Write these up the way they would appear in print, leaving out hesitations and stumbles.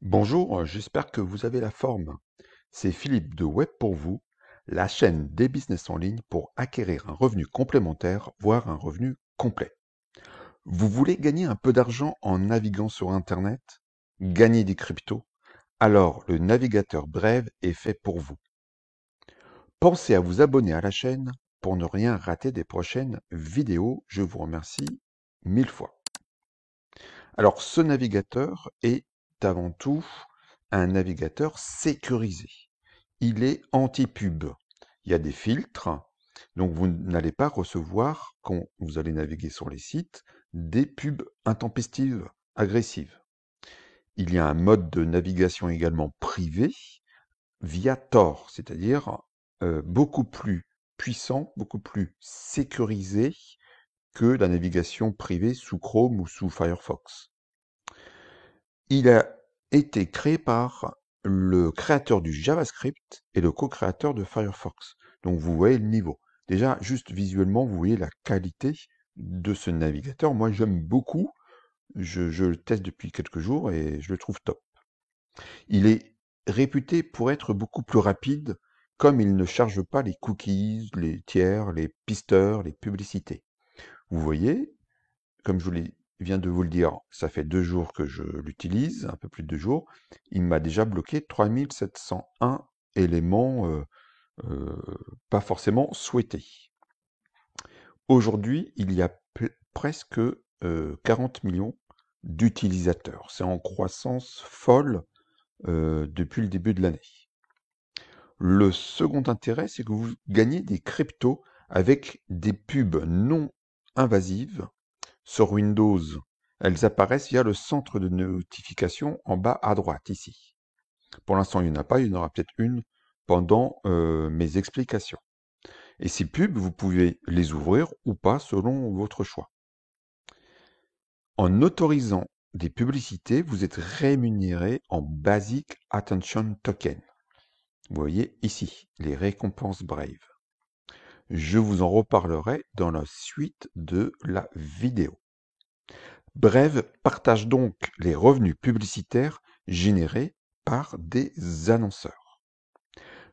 Bonjour, j'espère que vous avez la forme. C'est Philippe de Web pour vous, la chaîne des business en ligne pour acquérir un revenu complémentaire, voire un revenu complet. Vous voulez gagner un peu d'argent en naviguant sur Internet? Gagner des cryptos? Alors le navigateur Brave est fait pour vous. Pensez à vous abonner à la chaîne pour ne rien rater des prochaines vidéos. Je vous remercie 1000 fois. Alors ce navigateur est avant tout un navigateur sécurisé. Il est anti-pub. Il y a des filtres, donc vous n'allez pas recevoir, quand vous allez naviguer sur les sites, des pubs intempestives, agressives. Il y a un mode de navigation également privé via Tor, c'est-à-dire beaucoup plus puissant, beaucoup plus sécurisé que la navigation privée sous Chrome ou sous Firefox. Il a été créé par le créateur du JavaScript et le co-créateur de Firefox. Donc vous voyez le niveau. Déjà, juste visuellement, vous voyez la qualité de ce navigateur. Moi, j'aime beaucoup. Je le teste depuis quelques jours et je le trouve top. Il est réputé pour être beaucoup plus rapide, comme il ne charge pas les cookies, les tiers, les pisteurs, les publicités. Vous voyez, comme viens de vous le dire, ça fait 2 jours que je l'utilise, un peu plus de 2 jours. Il m'a déjà bloqué 3701 éléments pas forcément souhaités. Aujourd'hui, il y a presque 40 millions d'utilisateurs. C'est en croissance folle depuis le début de l'année. Le second intérêt, c'est que vous gagnez des cryptos avec des pubs non invasives. Sur Windows, elles apparaissent via le centre de notification en bas à droite, ici. Pour l'instant, il n'y en a pas, il y en aura peut-être une pendant mes explications. Et ces pubs, vous pouvez les ouvrir ou pas selon votre choix. En autorisant des publicités, vous êtes rémunéré en Basic Attention Token. Vous voyez ici, les récompenses Brave. Je vous en reparlerai dans la suite de la vidéo. Brave partage donc les revenus publicitaires générés par des annonceurs.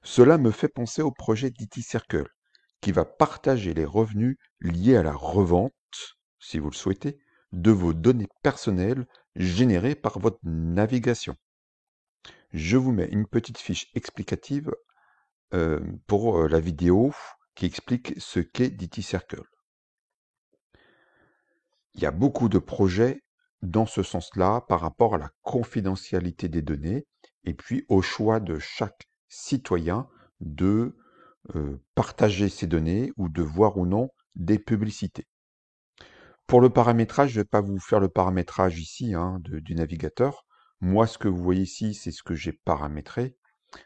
Cela me fait penser au projet d'IT Circle, qui va partager les revenus liés à la revente, si vous le souhaitez, de vos données personnelles générées par votre navigation. Je vous mets une petite fiche explicative pour la vidéo qui explique ce qu'est DT Circle. Il y a beaucoup de projets dans ce sens-là par rapport à la confidentialité des données et puis au choix de chaque citoyen de partager ces données ou de voir ou non des publicités. Pour le paramétrage, je ne vais pas vous faire le paramétrage ici du navigateur. Moi, ce que vous voyez ici, c'est ce que j'ai paramétré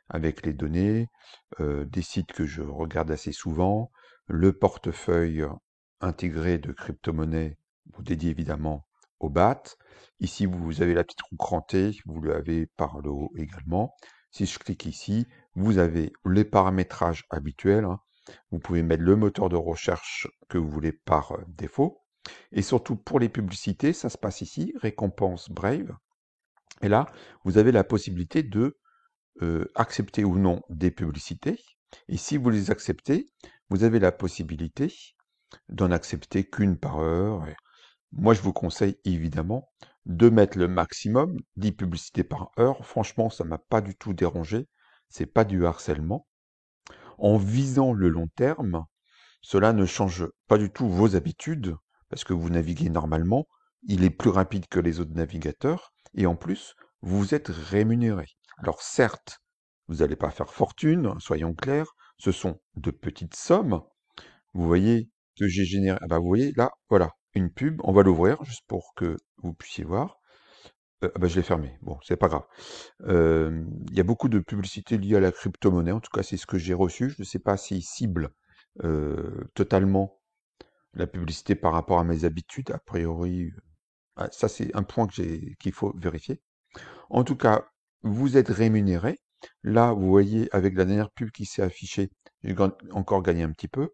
avec les données, des sites que je regarde assez souvent, le portefeuille intégré de crypto-monnaies dédié évidemment au BAT. Ici, vous avez la petite roue crantée, vous l'avez par le haut également. Si je clique ici, vous avez les paramétrages habituels. Vous pouvez mettre le moteur de recherche que vous voulez par défaut. Et surtout pour les publicités, ça se passe ici, récompense Brave. Et là, vous avez la possibilité de accepter ou non des publicités. Et si vous les acceptez, vous avez la possibilité d'en accepter qu'une par heure. Et moi, je vous conseille évidemment de mettre le maximum 10 publicités par heure. Franchement, ça m'a pas du tout dérangé. C'est pas du harcèlement. En visant le long terme, cela ne change pas du tout vos habitudes, parce que vous naviguez normalement, il est plus rapide que les autres navigateurs, et en plus, vous êtes rémunéré. Alors certes, vous n'allez pas faire fortune, soyons clairs, ce sont de petites sommes. Vous voyez que j'ai généré, ah bah vous voyez là, voilà, une pub, on va l'ouvrir juste pour que vous puissiez voir. Ah bah je l'ai fermé, bon, c'est pas grave. Il y a beaucoup de publicités liées à la crypto-monnaie, en tout cas c'est ce que j'ai reçu. Je ne sais pas s'ils ciblent totalement la publicité par rapport à mes habitudes. A priori, ça c'est un point qu'il faut vérifier. En tout cas, vous êtes rémunéré. Là, vous voyez, avec la dernière pub qui s'est affichée, j'ai encore gagné un petit peu.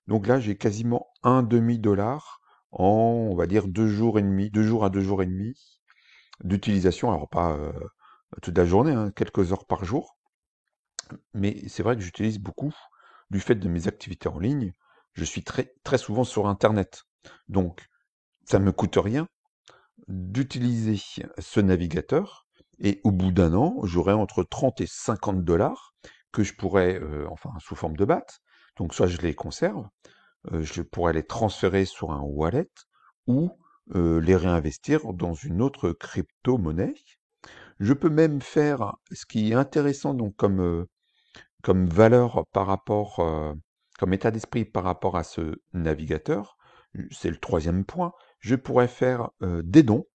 Donc là, j'ai quasiment un demi-dollar en, on va dire, 2 jours et demi, 2 jours à 2 jours et demi d'utilisation. Alors pas toute la journée, hein, quelques heures par jour. Mais c'est vrai que j'utilise beaucoup, du fait de mes activités en ligne, je suis très, très souvent sur Internet. Donc, ça ne me coûte rien d'utiliser ce navigateur et au bout d'un an, j'aurai entre 30 et 50 dollars que je pourrais, enfin sous forme de BAT, donc soit je les conserve, je pourrais les transférer sur un wallet ou les réinvestir dans une autre crypto-monnaie. Je peux même faire ce qui est intéressant donc comme valeur par rapport, comme état d'esprit par rapport à ce navigateur, c'est le troisième point, je pourrais faire des dons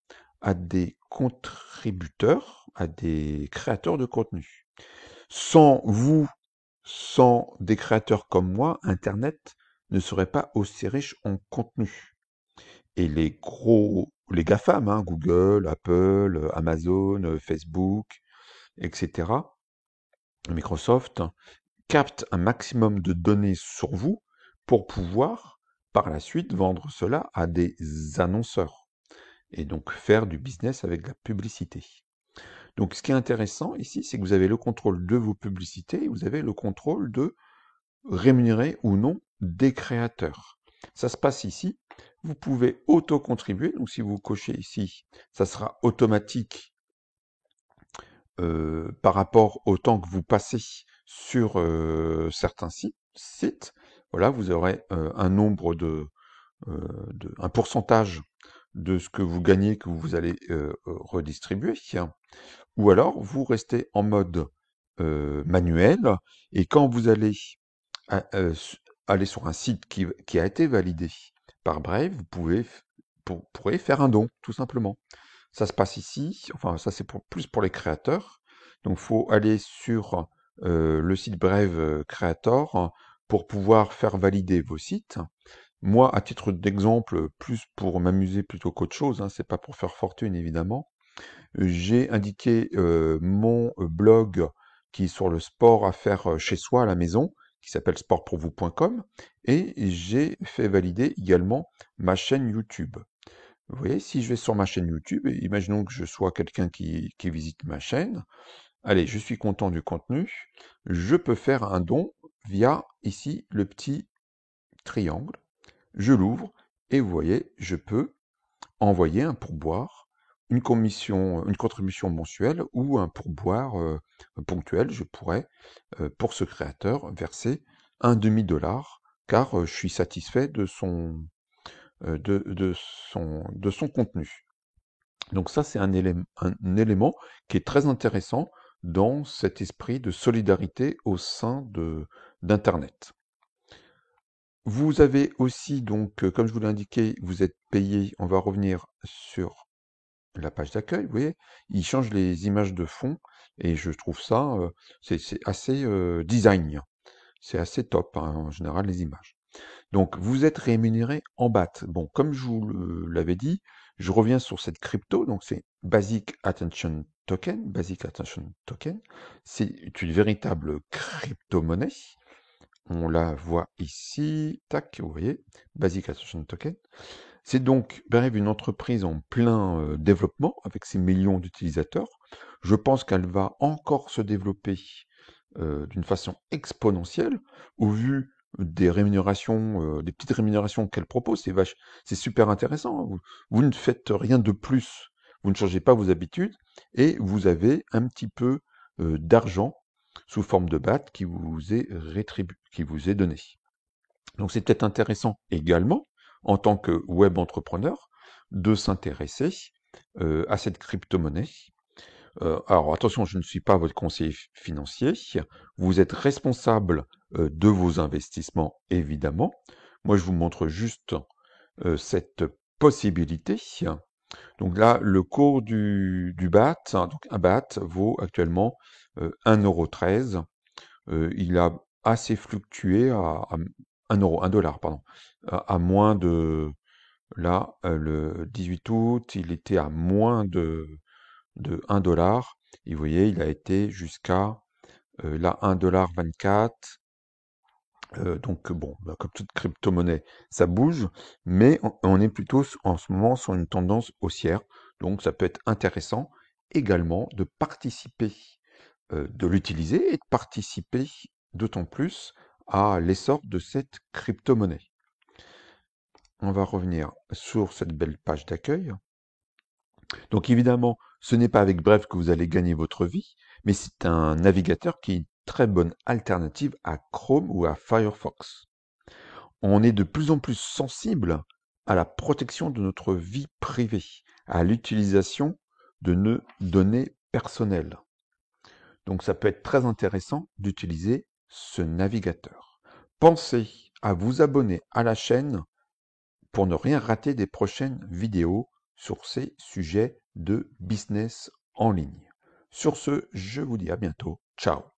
à des contributeurs, à des créateurs de contenu. Sans vous, sans des créateurs comme moi, Internet ne serait pas aussi riche en contenu. Et les GAFAM, hein, Google, Apple, Amazon, Facebook, etc., Microsoft, captent un maximum de données sur vous pour pouvoir, par la suite, vendre cela à des annonceurs et donc faire du business avec la publicité. Donc ce qui est intéressant ici, c'est que vous avez le contrôle de vos publicités et vous avez le contrôle de rémunérer ou non des créateurs. Ça se passe ici. Vous pouvez auto-contribuer. Donc si vous cochez ici, ça sera automatique par rapport au temps que vous passez sur certains sites. Voilà, vous aurez un nombre un pourcentage de ce que vous gagnez que vous allez redistribuer. Ou alors, vous restez en mode manuel et quand vous allez aller sur un site qui a été validé par Brave, pourrez faire un don, tout simplement. Ça se passe ici, enfin ça c'est plus pour les créateurs. Donc il faut aller sur le site Brave Creator pour pouvoir faire valider vos sites. Moi, à titre d'exemple, plus pour m'amuser plutôt qu'autre chose, hein, c'est pas pour faire fortune évidemment, j'ai indiqué mon blog qui est sur le sport à faire chez soi à la maison, qui s'appelle sportpourvous.com, et j'ai fait valider également ma chaîne YouTube. Vous voyez, si je vais sur ma chaîne YouTube, et imaginons que je sois quelqu'un qui visite ma chaîne, allez, je suis content du contenu, je peux faire un don via ici le petit triangle, je l'ouvre, et vous voyez, je peux envoyer un pourboire, une contribution mensuelle ou un pourboire ponctuel, je pourrais, pour ce créateur, verser un demi-dollar, car je suis satisfait de son contenu. Donc ça, c'est un élément qui est très intéressant dans cet esprit de solidarité au sein d'Internet. Vous avez aussi, donc, comme je vous l'ai indiqué, vous êtes payé, on va revenir sur la page d'accueil, vous voyez, il change les images de fond, et je trouve ça, c'est assez design, c'est assez top, hein, en général, les images. Donc, vous êtes rémunéré en BAT. Bon, comme je vous l'avais dit, je reviens sur cette crypto, donc c'est Basic Attention Token. Basic Attention Token, c'est une véritable crypto-monnaie. On la voit ici, tac, vous voyez, Basic Attention Token. C'est donc Brave une entreprise en plein développement avec ses millions d'utilisateurs. Je pense qu'elle va encore se développer d'une façon exponentielle au vu des rémunérations, des petites rémunérations qu'elle propose. C'est super intéressant, hein. Vous ne faites rien de plus, vous ne changez pas vos habitudes et vous avez un petit peu d'argent sous forme de BAT qui vous est qui vous est donné. Donc c'est peut-être intéressant également, en tant que web entrepreneur, de s'intéresser à cette crypto-monnaie. Alors attention, je ne suis pas votre conseiller financier. Vous êtes responsable de vos investissements, évidemment. Moi, je vous montre juste cette possibilité. Donc là, le cours du BAT, hein, donc un BAT vaut actuellement 1,13 €. Il a assez fluctué à 1 euro, 1 dollar, pardon, à moins de, là, le 18 août, il était à moins de 1 dollar. Et vous voyez, il a été jusqu'à là 1,24 $. Donc bon, bah, comme toute crypto-monnaie, ça bouge, mais on est plutôt en ce moment sur une tendance haussière. Donc ça peut être intéressant également de participer, de l'utiliser et de participer d'autant plus à l'essor de cette crypto-monnaie. On va revenir sur cette belle page d'accueil. Donc évidemment, ce n'est pas avec Brave que vous allez gagner votre vie, mais c'est un navigateur qui est une très bonne alternative à Chrome ou à Firefox. On est de plus en plus sensible à la protection de notre vie privée, à l'utilisation de nos données personnelles. Donc ça peut être très intéressant d'utiliser ce navigateur. Pensez à vous abonner à la chaîne pour ne rien rater des prochaines vidéos sur ces sujets de business en ligne. Sur ce, je vous dis à bientôt. Ciao.